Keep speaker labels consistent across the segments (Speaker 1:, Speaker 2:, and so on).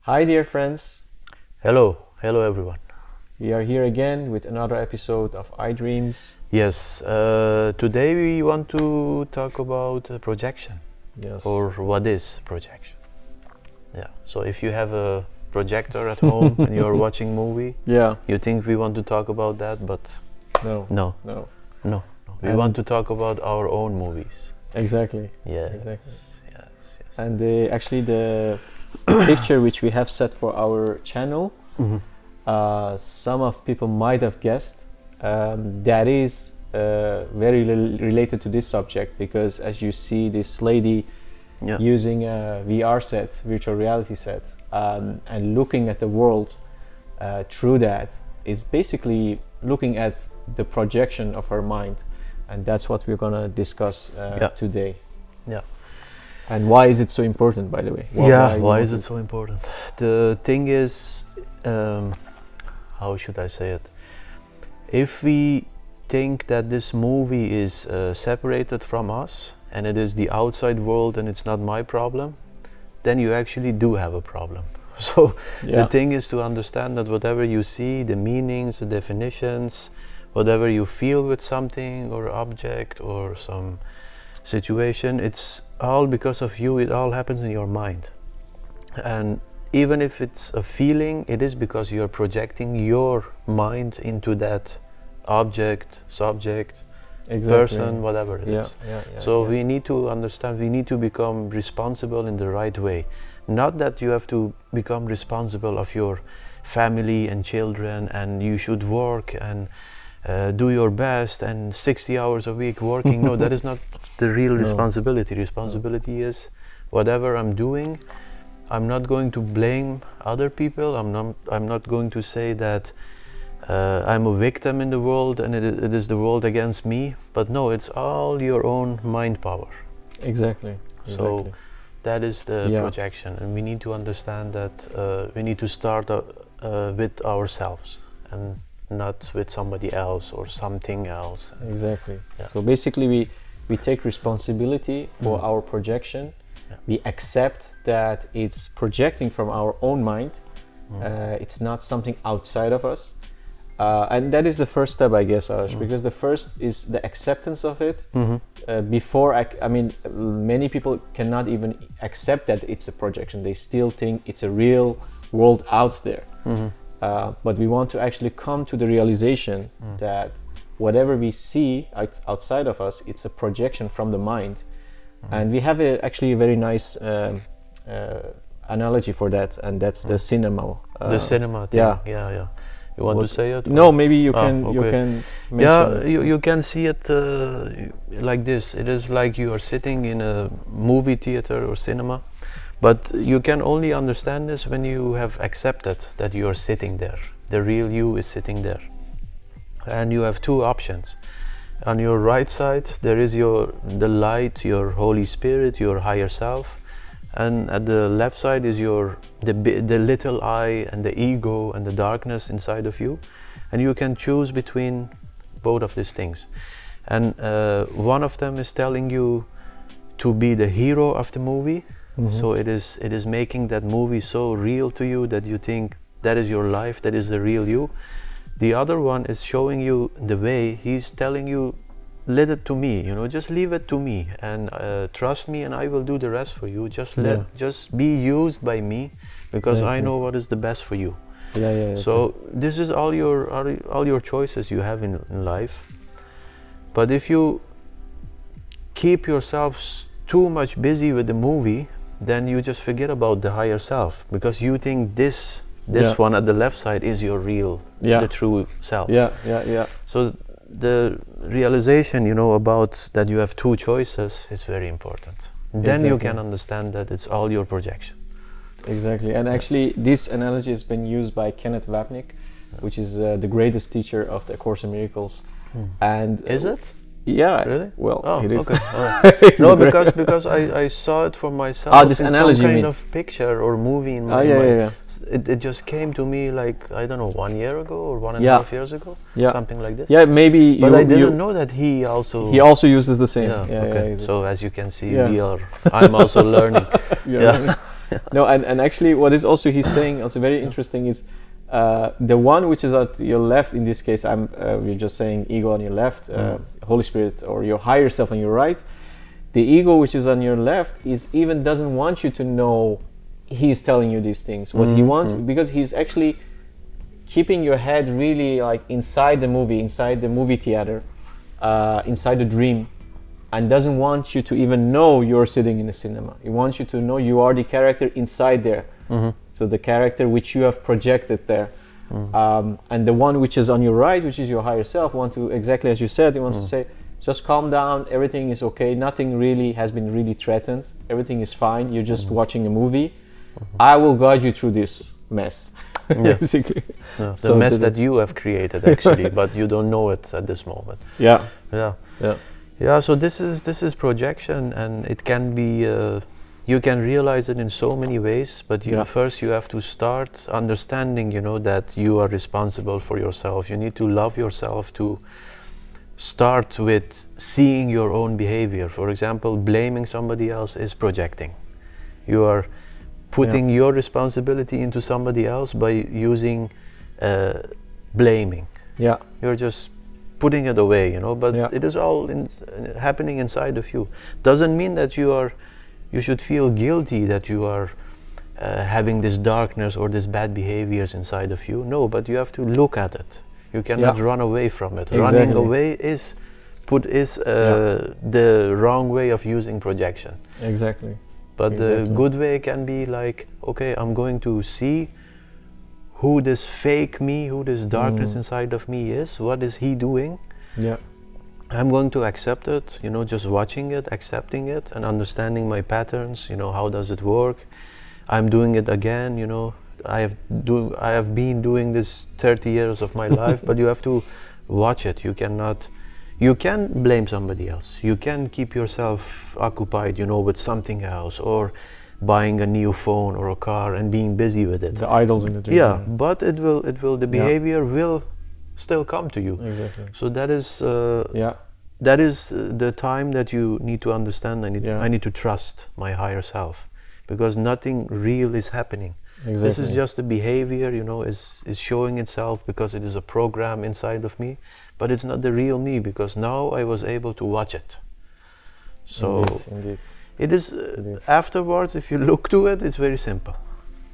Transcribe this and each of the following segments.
Speaker 1: Hi, dear friends.
Speaker 2: Hello everyone.
Speaker 1: We are here again with another episode of idreams.
Speaker 2: Yes, today we want to talk about projection,
Speaker 1: Yes.
Speaker 2: or what is projection. Yeah, so if you have a projector at home and you're watching movie,
Speaker 1: Yeah.
Speaker 2: you think we want to talk about that, but
Speaker 1: No.
Speaker 2: no. We
Speaker 1: And-
Speaker 2: want to talk about our own movies.
Speaker 1: Exactly.
Speaker 2: Yes,
Speaker 1: Exactly.
Speaker 2: yes.
Speaker 1: And actually, the picture which we have set for our channel, some of people might have guessed that is very related to this subject, because as you see this lady
Speaker 2: Yeah.
Speaker 1: using a VR set, virtual reality set, and looking at the world through that, is basically looking at the projection of her mind, and that's what we're gonna discuss today.
Speaker 2: Yeah.
Speaker 1: And why is it so important, by the way?
Speaker 2: Why is it so important? The thing is, how should I say it? If we think that this movie is separated from us and it is the outside world and it's not my problem, then you actually do have a problem. So the thing is to understand that whatever you see, the meanings, the definitions, whatever you feel with something or object or some situation, it's all because of you. It all happens in your mind. And even if it's a feeling, it is because you're projecting your mind into that object, subject, person, whatever it is. So we need to understand, we need to become responsible in the right way. Not that you have to become responsible of your family and children and you should work and do your best and 60 hours a week working. No, that is not the real responsibility. Responsibility is whatever I'm doing, I'm not going to blame other people. I'm not going to say that I'm a victim in the world and it is the world against me. But no, it's all your own mind power.
Speaker 1: Exactly.
Speaker 2: So that is the projection, and we need to understand that we need to start with ourselves and not with somebody else or something else.
Speaker 1: Exactly. So basically we take responsibility for our projection. We accept that it's projecting from our own mind. It's not something outside of us. And that is the first step, I guess, Arash, because the first is the acceptance of it. Before, I mean, many people cannot even accept that it's a projection. They still think it's a real world out there. But we want to actually come to the realization that whatever we see outside of us, it's a projection from the mind. And we have actually a very nice analogy for that, and that's the cinema.
Speaker 2: The cinema thing. Yeah. You want to say it?
Speaker 1: No, maybe you can.
Speaker 2: Okay.
Speaker 1: You can.
Speaker 2: Yeah, you can see it like this. It is like you are sitting in a movie theater or cinema, but you can only understand this when you have accepted that you are sitting there. The real you is sitting there, and you have two options. On your right side, there is the light, your Holy Spirit, your higher self, and at the left side is the little I and the ego and the darkness inside of you, and you can choose between both of these things. And one of them is telling you to be the hero of the movie. So it is making that movie so real to you that you think that is your life, that is the real you. The other one is showing you the way. He's telling you, let it to me, just leave it to me and trust me and I will do the rest for you. Just be used by me, because I know what is the best for you. So this is all your choices you have in life. But if you keep yourself too much busy with the movie, then you just forget about the higher self, because you think this one at the left side is your real, the true self. So the realization, about that you have two choices is very important. Then you can understand that it's all your projection.
Speaker 1: Exactly. And actually this analogy has been used by Kenneth Wapnick, which is the greatest teacher of the Course in Miracles. And
Speaker 2: is it?
Speaker 1: Yeah,
Speaker 2: really?
Speaker 1: Well, it is.
Speaker 2: Okay. Right. No, because I saw it for myself.
Speaker 1: This
Speaker 2: in
Speaker 1: analogy,
Speaker 2: some kind of picture or movie in my
Speaker 1: mind.
Speaker 2: It just came to me like, I don't know, 1 year ago or 1.5 years ago, something like this.
Speaker 1: Yeah, maybe.
Speaker 2: But I didn't know that he also
Speaker 1: uses the same.
Speaker 2: Okay. So as you can see, I'm also learning.
Speaker 1: No, and actually what is also he's saying also very interesting is the one which is at your left, in this case we're just saying ego on your left, Holy Spirit or your higher self on your right. The ego which is on your left is even doesn't want you to know he's telling you these things. What he wants, because he's actually keeping your head really like inside the movie theater, inside the dream, and doesn't want you to even know you're sitting in a cinema. He wants you to know you are the character inside there. So the character which you have projected there. And the one which is on your right, which is your higher self, wants to, exactly as you said, he wants to say, just calm down, everything is okay, nothing really has been really threatened, everything is fine, you're just watching a movie. I will guide you through this mess, basically.
Speaker 2: Yeah, the mess that you have created, actually, but you don't know it at this moment.
Speaker 1: Yeah.
Speaker 2: So this is projection, and it can be, you can realize it in so many ways, but first you have to start understanding, that you are responsible for yourself. You need to love yourself, to start with seeing your own behavior. For example, blaming somebody else is projecting. You are putting your responsibility into somebody else by using blaming. You're just putting it away, but it is all happening inside of you. Doesn't mean that you should feel guilty that you are having this darkness or this bad behaviors inside of you. No, but you have to look at it. You cannot run away from it. Running away is the wrong way of using projection.
Speaker 1: Exactly.
Speaker 2: But the good way can be like, okay, I'm going to see who this fake me, who this darkness inside of me is, what is he doing? I'm going to accept it, just watching it, accepting it, and understanding my patterns, how does it work? I'm doing it again, I have been doing this 30 years of my life, but you have to watch it. You can blame somebody else. You can keep yourself occupied, with something else, or buying a new phone or a car and being busy with it.
Speaker 1: The idols in the dream.
Speaker 2: Yeah, but the behavior will still come to you.
Speaker 1: Exactly.
Speaker 2: So that is the time that you need to understand. I need to trust my higher self, because nothing real is happening.
Speaker 1: Exactly.
Speaker 2: This is just a behavior, is showing itself because it is a program inside of me, but it's not the real me, because now I was able to watch it. So
Speaker 1: indeed.
Speaker 2: It is afterwards, if you look to it, it's very simple.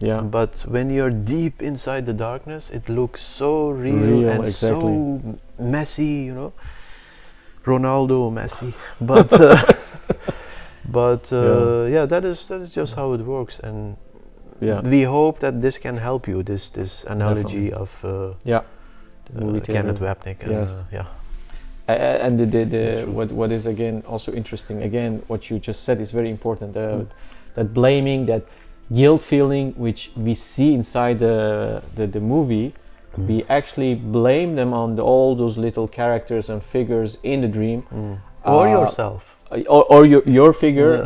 Speaker 2: But when you're deep inside the darkness, it looks so real and so messy, Ronaldo Messi. But that is just how it works, and we hope that this can help you. This analogy of Kenneth Wapnick.
Speaker 1: And what is again also interesting, again what you just said is very important, that blaming, that guilt feeling which we see inside the movie, we actually blame them on all those little characters and figures in the dream,
Speaker 2: or yourself,
Speaker 1: or your figure,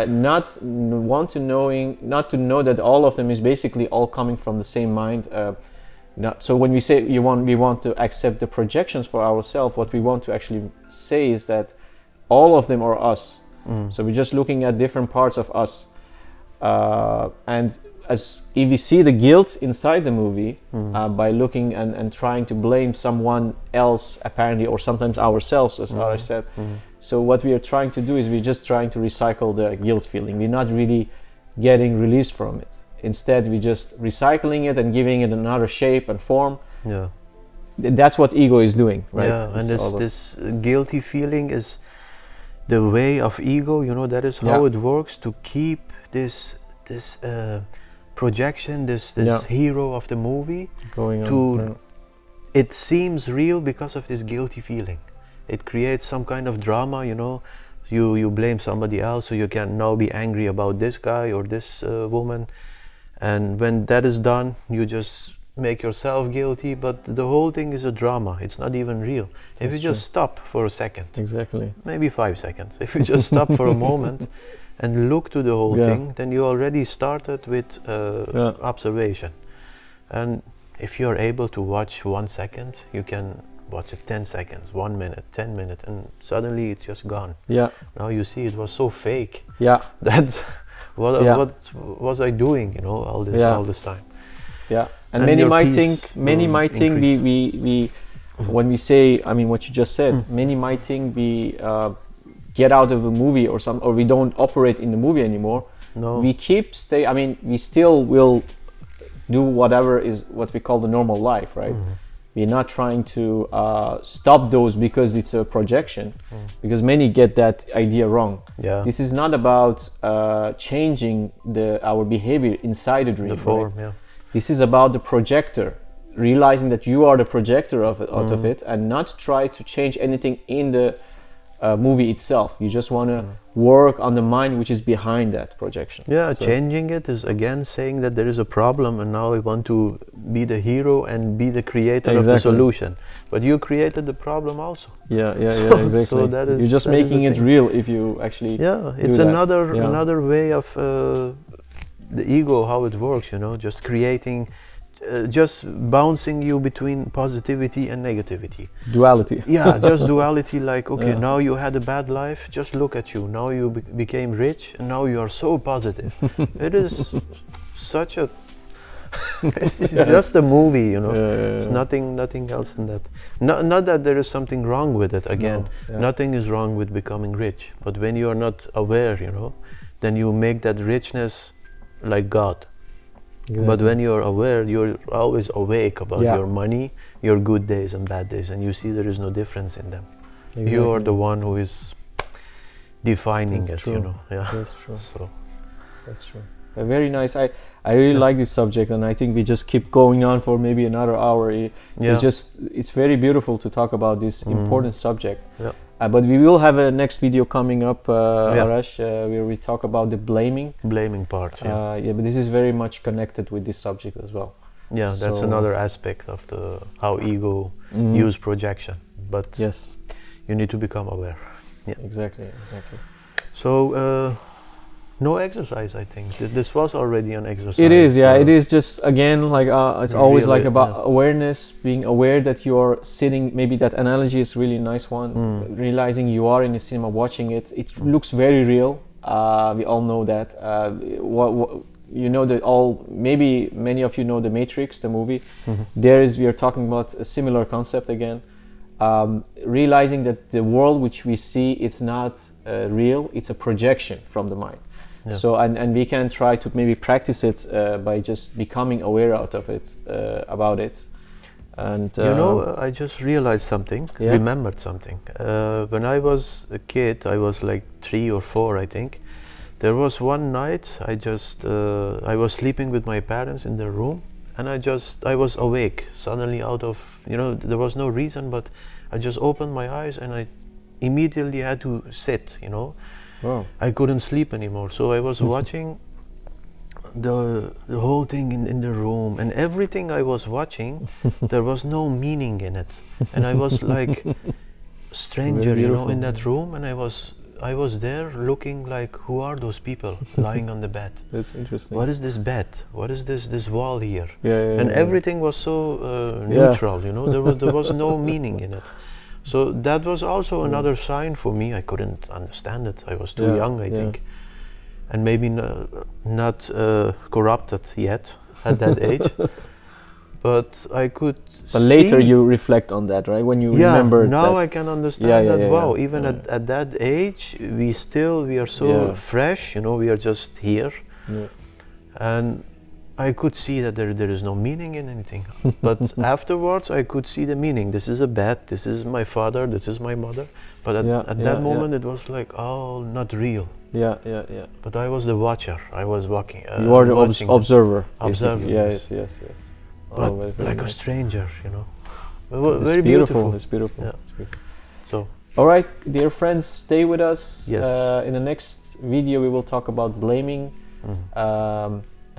Speaker 1: not to know that all of them is basically all coming from the same mind. So when we say we want to accept the projections for ourselves, what we want to actually say is that all of them are us. So we're just looking at different parts of us, and as if we see the guilt inside the movie by looking and trying to blame someone else apparently, or sometimes ourselves, as I said. So what we are trying to do is we're just trying to recycle the guilt feeling. We're not really getting released from it. Instead, we're just recycling it and giving it another shape and form. That's what ego is doing, right?
Speaker 2: And this guilty feeling is the way of ego. That is how it works, to keep this projection, this hero of the movie
Speaker 1: going on.
Speaker 2: It seems real because of this guilty feeling. It creates some kind of drama. You blame somebody else, so you can now be angry about this guy or this woman. And when that is done, you just make yourself guilty, but the whole thing is a drama. It's not even real. If you just stop for a second, maybe 5 seconds, if you just stop for a moment and look to the whole thing, then you already started with observation. And if you're able to watch 1 second, you can watch it 10 seconds, 1 minute, 10 minutes, and suddenly it's just gone. Now you see it was so fake that What was I doing? You know, all this time.
Speaker 1: Yeah, and many might think
Speaker 2: increase.
Speaker 1: we when we say, I mean, what you just said, many might think we get out of a movie or we don't operate in the movie anymore.
Speaker 2: No,
Speaker 1: we I mean, we still will do whatever is what we call the normal life, right? We're not trying to stop those because it's a projection, because many get that idea wrong.
Speaker 2: Yeah,
Speaker 1: this is not about changing our behavior inside a dream.
Speaker 2: the form.
Speaker 1: Right?
Speaker 2: Yeah,
Speaker 1: this is about the projector, realizing that you are the projector of it, out of it, and not try to change anything in the movie itself. You just want to work on the mind which is behind that projection.
Speaker 2: Yeah, so changing it is again saying that there is a problem, and now I want to be the hero and be the creator of the solution. But you created the problem also.
Speaker 1: Yeah, exactly.
Speaker 2: So that is,
Speaker 1: you're just making it real if you actually.
Speaker 2: Yeah, it's another way of the ego, how it works. You know, just creating. Just bouncing you between positivity and negativity.
Speaker 1: Duality.
Speaker 2: Yeah, just duality, like, okay, now you had a bad life, just look at you. Now you became rich, and now you are so positive. It is such a... it's just a movie, you know. It's nothing else than that. Not that there is something wrong with it, again. Nothing is wrong with becoming rich. But when you are not aware, you know, then you make that richness like God. Exactly. But when you're aware, you're always awake about your money, your good days and bad days, and you see there is no difference in them. Exactly. You are the one who is defining it, you know. Yeah,
Speaker 1: that's true.
Speaker 2: So
Speaker 1: that's true. Very nice. I really like this subject, and I think we just keep going on for maybe another hour. It's very beautiful to talk about this important subject. Yeah. But we will have a next video coming up, Arash, where we talk about the blaming
Speaker 2: part.
Speaker 1: But this is very much connected with this subject as well.
Speaker 2: Yeah, that's another aspect of how ego use projection. But
Speaker 1: yes,
Speaker 2: you need to become aware. Yeah,
Speaker 1: exactly.
Speaker 2: So no exercise, I think. This was already an exercise.
Speaker 1: It is, yeah. It is just, again, like it's always like about awareness, being aware that you're sitting. Maybe that analogy is really a nice one. Realizing you are in the cinema watching it. It looks very real. We all know that. You know that maybe many of you know The Matrix, the movie. We are talking about a similar concept again. Realizing that the world which we see, it's not real. It's a projection from the mind. Yeah. So and we can try to maybe practice it by just becoming aware about it. And
Speaker 2: you know, I just realized something, remembered something. When I was a kid, I was like 3 or 4, I think. There was one night I was sleeping with my parents in their room, and I was awake suddenly out of, you know, there was no reason, but I just opened my eyes and I immediately had to sit, you know.
Speaker 1: Wow.
Speaker 2: I couldn't sleep anymore, so I was watching the whole thing in the room, and everything I was watching, there was no meaning in it, and I was like stranger, you know, in that room, and I was there looking like, who are those people lying on the bed?
Speaker 1: That's interesting.
Speaker 2: What is this bed? What is this wall here?
Speaker 1: And
Speaker 2: everything was so neutral, you know. There was no meaning in it. So that was also another sign for me. I couldn't understand it. I was too young, I think, and maybe not corrupted yet at that age. But I could.
Speaker 1: But later you reflect on that, right? When you remember.
Speaker 2: Now I can understand that. Wow, even at that age, we are so fresh. You know, we are just here, and I could see that there is no meaning in anything. But afterwards, I could see the meaning. This is a bed. This is my father. This is my mother. But at that moment, it was like, oh, not real.
Speaker 1: Yeah.
Speaker 2: But I was the watcher. I was walking.
Speaker 1: You are the observer.
Speaker 2: Observer.
Speaker 1: Yes.
Speaker 2: But like a stranger, you know.
Speaker 1: It's
Speaker 2: very beautiful.
Speaker 1: It's beautiful.
Speaker 2: Yeah.
Speaker 1: It's beautiful.
Speaker 2: So.
Speaker 1: All right, dear friends, stay with us.
Speaker 2: Yes.
Speaker 1: In the next video, we will talk about blaming.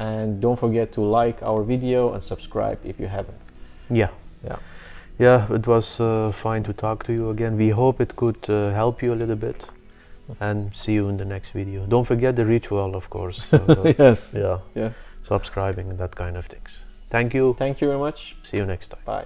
Speaker 1: And don't forget to like our video and subscribe if you haven't.
Speaker 2: Yeah, it was fine to talk to you again. We hope it could help you a little bit. And see you in the next video. Don't forget the ritual, of course.
Speaker 1: Yes.
Speaker 2: Yeah.
Speaker 1: Yes.
Speaker 2: Subscribing and that kind of things. Thank you.
Speaker 1: Thank you very much.
Speaker 2: See you next time.
Speaker 1: Bye.